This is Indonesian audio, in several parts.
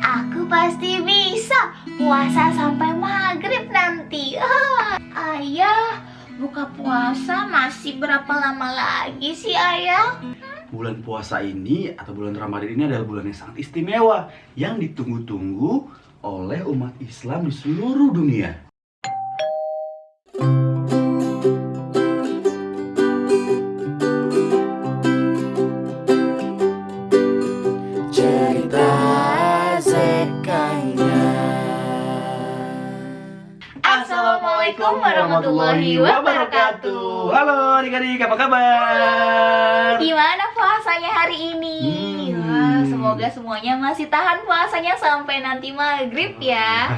Aku pasti bisa puasa sampai maghrib nanti. Ayah, buka puasa masih berapa lama lagi sih ayah? Bulan puasa ini atau bulan Ramadan ini adalah bulan yang sangat istimewa yang ditunggu-tunggu oleh umat Islam di seluruh dunia. Cerita Zekanya. Assalamualaikum warahmatullahi wabarakatuh. Halo adik-adik, apa kabar? Gimana puasanya hari ini? Wah, semoga semuanya masih tahan puasanya sampai nanti maghrib ya.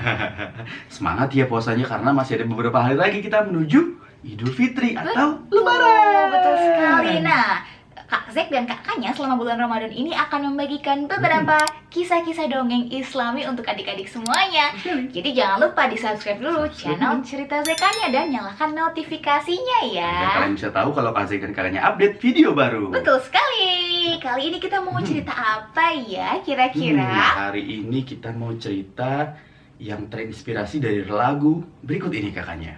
Semangat ya puasanya karena masih ada beberapa hari lagi kita menuju Idul Fitri atau Lebaran. Betul sekali. Nah, Kak Zek dan kakaknya selama bulan Ramadan ini akan membagikan beberapa kisah-kisah dongeng Islami untuk adik-adik semuanya. Jadi jangan lupa di-subscribe dulu channel Cerita Zekanya dan nyalakan notifikasinya ya. Biar kalian bisa tahu kalau Kak Zek dan kakaknya update video baru. Betul sekali. Kali ini kita mau cerita apa ya kira-kira? Hari ini kita mau cerita yang terinspirasi dari lagu berikut ini kakaknya.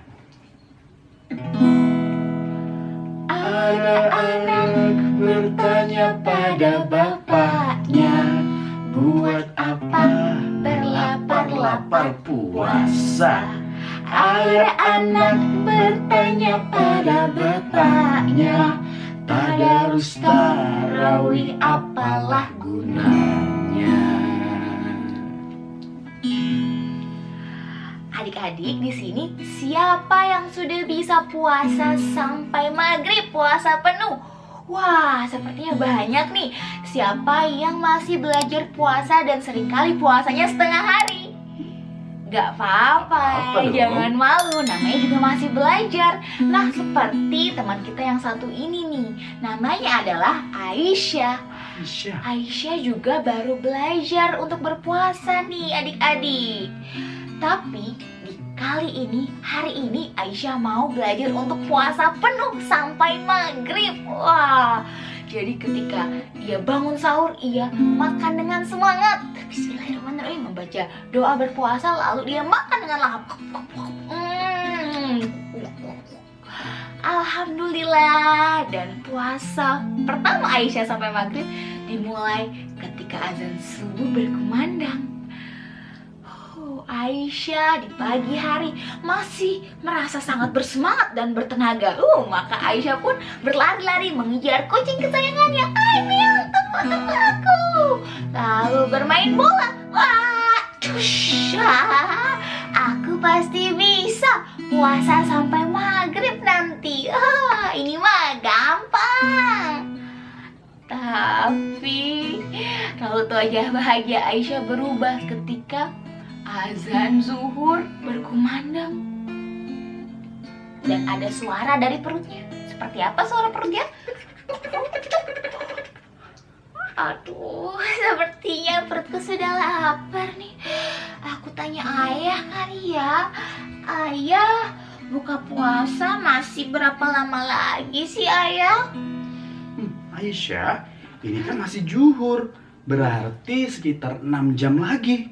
Anak-anak bertanya pada bapaknya, buat apa berlapar-lapar puasa? Anak-anak bertanya pada bapaknya, tadarus tarawih apalah gunanya? Adik-adik di sini siapa yang sudah bisa puasa sampai maghrib, puasa penuh? Wah, sepertinya banyak nih. Siapa yang masih belajar puasa dan seringkali puasanya setengah hari? Gak apa-apa, Apa dong? jangan malu, namanya juga masih belajar. Nah, seperti teman kita yang satu ini nih, namanya adalah Aisyah. Aisyah juga baru belajar untuk berpuasa nih adik-adik. Tapi di hari ini Aisyah mau belajar untuk puasa penuh sampai maghrib. Wah, jadi ketika dia bangun sahur, ia makan dengan semangat. Bismillahirrahmanirrahim, membaca doa berpuasa, lalu dia makan dengan lahap. Alhamdulillah. Dan puasa pertama Aisyah sampai maghrib dimulai ketika azan subuh berkumandang. Aisyah di pagi hari masih merasa sangat bersemangat dan bertenaga. Maka Aisyah pun berlari-lari mengejar kucing kesayangannya. Aimil, tunggu aku. Lalu bermain bola. Wah, cush. Aku pasti bisa puasa sampai maghrib nanti. Ini mah gampang. Tapi raut wajah bahagia Aisyah berubah ketika azan zuhur berkumandang dan ada suara dari perutnya. Seperti apa suara perutnya? Aduh, sepertinya perutku sudah lapar nih. Aku tanya ayah kali ya. Ayah, buka puasa masih berapa lama lagi sih ayah? Aisyah, ini kan masih zuhur, berarti sekitar 6 jam lagi.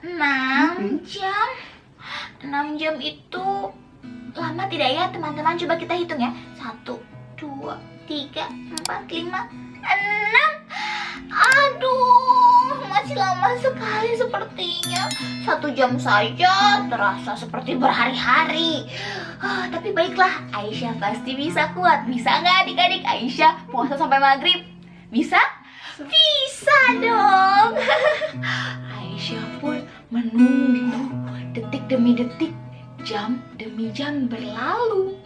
6 jam? 6 jam itu lama tidak ya teman-teman? Coba kita hitung ya. 1, 2, 3, 4, 5, 6. Aduh, masih lama sekali sepertinya. 1 jam saja terasa seperti berhari-hari. Tapi baiklah, Aisyah pasti bisa kuat. Bisa nggak adik-adik Aisyah puasa sampai maghrib? Bisa? Bisa dong. Aisyah pun menunggu detik demi detik, jam demi jam berlalu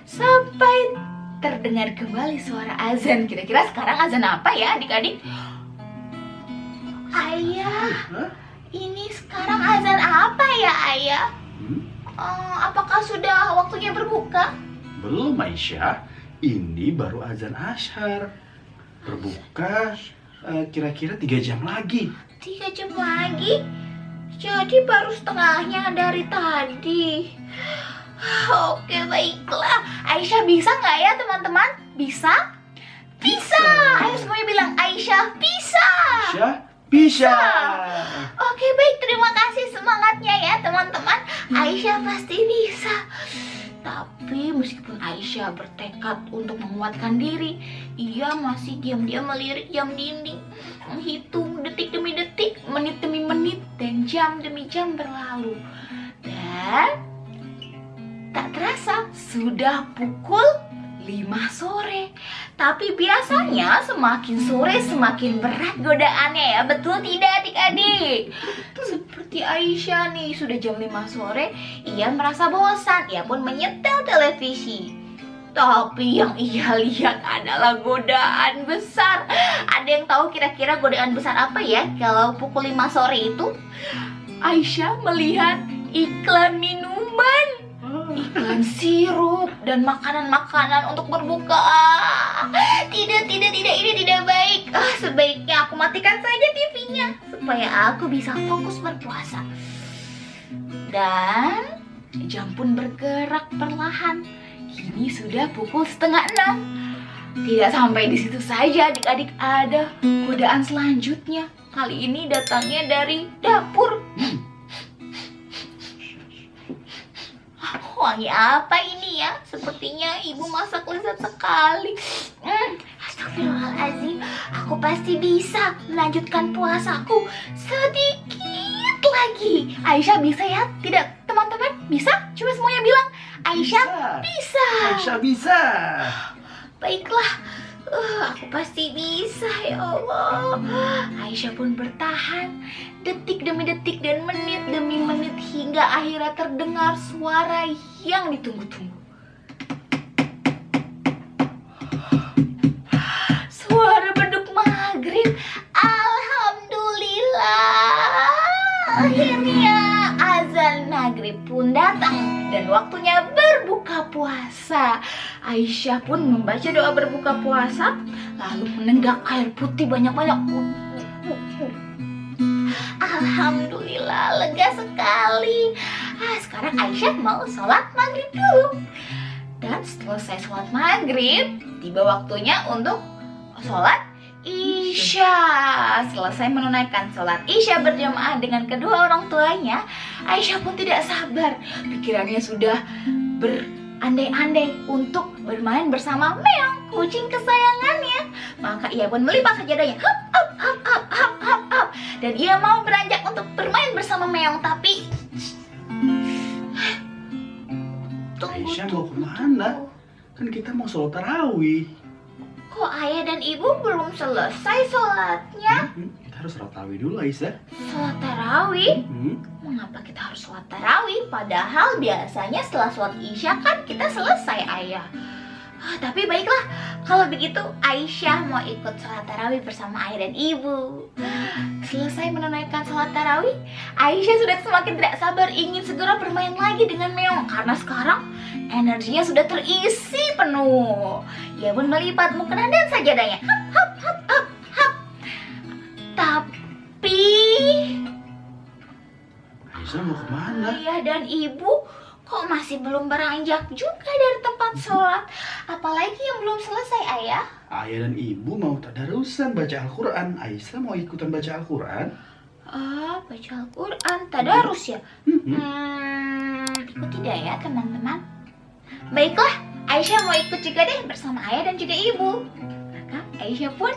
sampai terdengar kembali suara azan. Kira-kira sekarang azan apa ya adik-adik? Ayah, ini sekarang azan apa ya ayah? Apakah sudah waktunya berbuka? Belum Aisyah, ini baru azan asyar. Berbuka kira-kira 3 jam lagi. 3 jam lagi? Jadi baru setengahnya dari tadi. Oke, baiklah. Aisyah bisa nggak ya teman-teman? Bisa? Bisa! Ayo semuanya bilang Aisyah bisa! Aisyah bisa. Oke, semangatnya ya teman-teman. Aisyah pasti bisa. Tapi meskipun Aisyah bertekad untuk menguatkan diri, ia masih diam-diam melirik jam dinding, menghitung detik demi detik, menit demi menit, dan jam demi jam berlalu. Dan tak terasa sudah pukul 5 sore. Tapi biasanya semakin sore semakin berat godaannya ya. Betul tidak adik-adik? Seperti Aisyah nih, sudah jam 5 sore, ia merasa bosan. Ia pun menyetel televisi. Tapi yang ia lihat adalah godaan besar. Ada yang tahu kira-kira godaan besar apa ya? Kalau pukul 5 sore itu Aisyah melihat iklan minuman, iklan sirup dan makanan-makanan untuk berbuka. Tidak, ini tidak baik. Sebaiknya aku matikan saja TV-nya supaya aku bisa fokus berpuasa. Dan jam pun bergerak perlahan. Kini sudah pukul 5:30. Tidak sampai di situ saja adik-adik, ada godaan selanjutnya. Kali ini datangnya dari dapur. Wangi apa ini ya? Sepertinya ibu masak lezat sekali. Astagfirullahaladzim, aku pasti bisa melanjutkan puasaku sedikit lagi. Aisyah bisa ya? Tidak teman-teman? Bisa? Coba semuanya bilang Aisyah bisa. Aisyah bisa. Baiklah, aku pasti bisa ya Allah. Aisyah pun bertahan detik demi detik dan menit demi menit hingga akhirnya terdengar suara yang ditunggu-tunggu. Suara beduk maghrib. Alhamdulillah, akhirnya azan maghrib pun datang dan waktunya berbuka puasa. Aisyah pun membaca doa berbuka puasa, lalu menenggak air putih banyak-banyak. Alhamdulillah, lega sekali. Sekarang Aisyah mau sholat maghrib dulu. Dan selesai sholat maghrib, tiba waktunya untuk sholat Isya. Selesai menunaikan sholat Isya berjamaah dengan kedua orang tuanya, Aisyah pun tidak sabar. Pikirannya sudah berandai-andai untuk bermain bersama Meong, kucing kesayangannya. Maka ia pun melipat sajadahnya, hap, hap, hap, hap, hap, hap, hap. Dan ia mau beranjak untuk bermain bersama Meong. Tapi Aisyah mau kemana? Kan kita mau sholat tarawih. kok ayah dan ibu belum selesai sholatnya? Kita harus sholat tarawih dulu, Aisyah. Sholat tarawih? Mengapa kita harus sholat tarawih? Padahal biasanya setelah sholat Isya kan kita selesai ayah. Tapi baiklah, kalau begitu Aisyah mau ikut sholat tarawih bersama ayah dan ibu. Selesai menunaikan sholat tarawih, Aisyah sudah semakin tidak sabar ingin segera bermain lagi dengan Meong. Karena sekarang energinya sudah terisi penuh. Ia pun melipat mukena dan sajadahnya, hap, hap, hap, hap, hap. Tapi Aisyah mau kemana? ayah dan ibu kok masih belum beranjak juga dari tempat sholat. Apalagi yang belum selesai ayah. Ayah dan ibu mau tadarusan baca Al-Quran. Aisyah mau ikutan baca Al-Quran. Baca Al-Quran, tadarus ya? Ikut tidak ya teman-teman? Baiklah, Aisyah mau ikut juga deh bersama ayah dan juga ibu. Maka Aisyah pun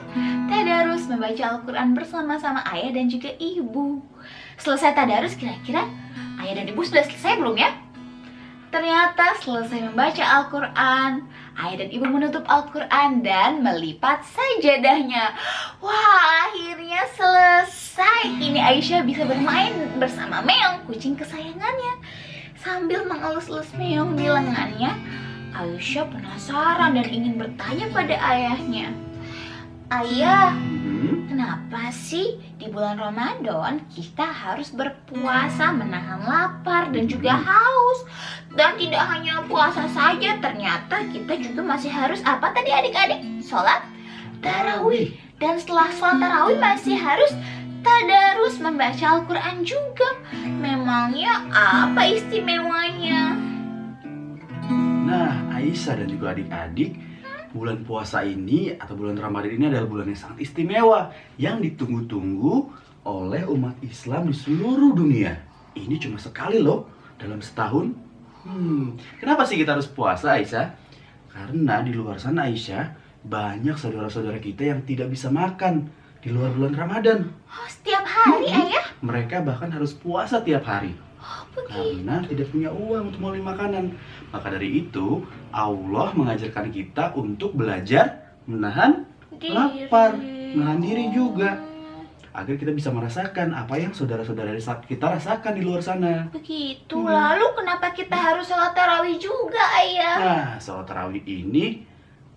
tadarus membaca Al-Quran bersama-sama ayah dan juga ibu. Selesai tadarus, kira-kira ayah dan ibu sudah selesai belum ya? Ternyata selesai membaca Al-Quran, ayah dan ibu menutup Al-Quran dan melipat sajadahnya. Wah, akhirnya selesai. Kini Aisyah bisa bermain bersama Meong, kucing kesayangannya. Sambil mengelus-elus Meong di lengannya, Aisyah penasaran dan ingin bertanya pada ayahnya. Ayah, kenapa sih di bulan Ramadan kita harus berpuasa menahan lapar dan juga haus? Dan tidak hanya puasa saja, ternyata kita juga masih harus apa tadi adik-adik? Sholat tarawih. Dan setelah sholat tarawih masih harus tadarus membaca Al-Quran juga. Memangnya apa istimewanya? Nah, Aisyah dan juga adik-adik, bulan puasa ini atau bulan Ramadan ini adalah bulan yang sangat istimewa yang ditunggu-tunggu oleh umat Islam di seluruh dunia. ini cuma sekali loh dalam setahun. Kenapa sih kita harus puasa, Aisyah? Karena di luar sana, Aisyah, banyak saudara-saudara kita yang tidak bisa makan di luar bulan Ramadan. Oh, setiap hari, Ayah? Mereka bahkan harus puasa tiap hari. Oh, begitu. Karena tidak punya uang untuk membeli makanan. Maka dari itu, Allah mengajarkan kita untuk belajar menahan lapar, menahan diri juga, agar kita bisa merasakan apa yang saudara-saudara kita rasakan di luar sana. Begitu. Lalu kenapa kita harus sholat tarawih juga, Ayah? Nah, sholat tarawih ini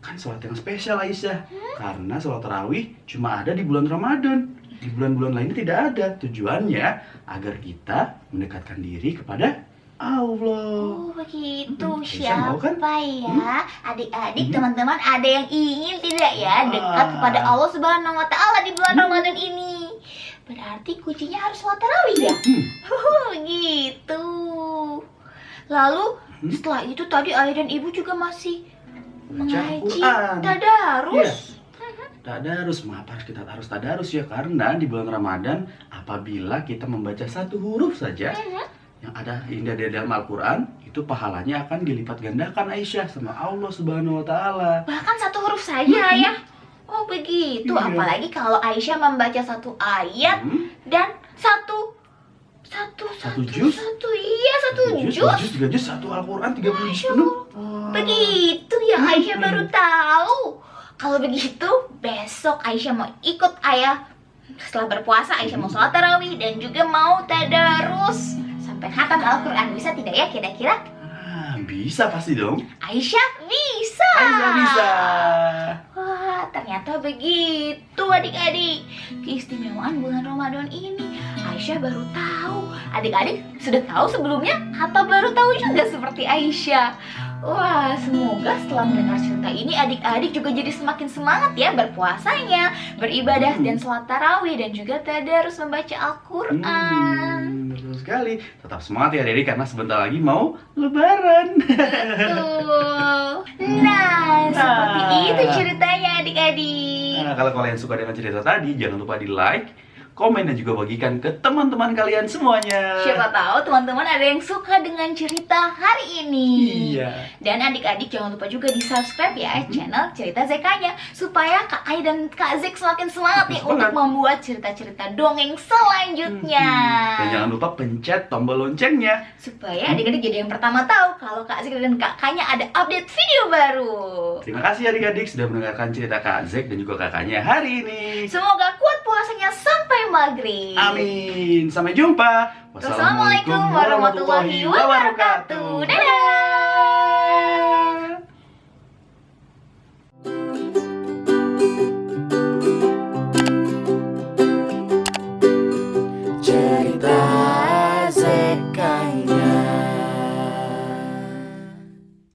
kan sholat yang spesial, Aisyah. Karena sholat tarawih cuma ada di bulan Ramadan. Di bulan-bulan lainnya tidak ada. Tujuannya agar kita mendekatkan diri kepada Allah. Oh, begitu. Aisyah mau kan? Siapa ya? Adik-adik, teman-teman, ada yang ingin tidak ya dekat kepada Allah Subhanahu wa Ta'ala di bulan Ramadan ini? Berarti kuncinya harus sholat tarawih ya? Gitu. Lalu setelah itu tadi ayah dan ibu juga masih mengaji tadarus. Tadarus, kita harus tadarus ya, karena di bulan Ramadan apabila kita membaca satu huruf saja yang ada indah di dalam Al-Quran, itu pahalanya akan dilipat gandakan, Aisyah, sama Allah Subhanahu wa Ta'ala. Bahkan satu huruf saja ya? Oh begitu. Iya. Apalagi kalau Aisyah membaca satu ayat dan satu juz? satu juz. 3 juz, satu Al-Quran, 30 juz penuh. Begitu ya, Aisyah baru tahu. Kalau begitu, besok Aisyah mau ikut ayah. Setelah berpuasa, Aisyah mau sholat tarawih dan juga mau tadarus sampai khatam Al-Quran. Bisa tidak ya kira-kira? Bisa pasti dong. Aisyah bisa. Aisyah bisa. Wah, ternyata begitu adik-adik. Keistimewaan bulan Ramadan ini Aisyah baru tahu. Adik-adik sudah tahu sebelumnya atau baru tahu juga seperti Aisyah? Wah, semoga setelah mendengar cerita ini adik-adik juga jadi semakin semangat ya berpuasanya, beribadah dan sholat tarawih dan juga tadarus membaca Al-Quran. Betul sekali. Tetap semangat ya adik-adik karena sebentar lagi mau Lebaran. Betul. Nah, seperti itu ceritanya adik-adik. Nah, kalau kalian suka dengan cerita tadi, jangan lupa di like, komen, dan juga bagikan ke teman-teman kalian semuanya. Siapa tahu teman-teman ada yang suka dengan cerita hari ini. Iya. Dan adik-adik jangan lupa juga di subscribe ya channel Cerita Zekanya, supaya Kak Ai dan Kak Zek semakin semangat nih untuk membuat cerita-cerita dongeng selanjutnya. Dan jangan lupa pencet tombol loncengnya supaya adik-adik jadi yang pertama tahu kalau Kak Zek dan kakaknya ada update video baru. Terima kasih adik-adik sudah mendengarkan cerita Kak Zek dan juga kakaknya hari ini. Semoga kuat puasanya sampai maghrib. Amin. Sampai jumpa. Wassalamualaikum warahmatullahi wabarakatuh. Dadah.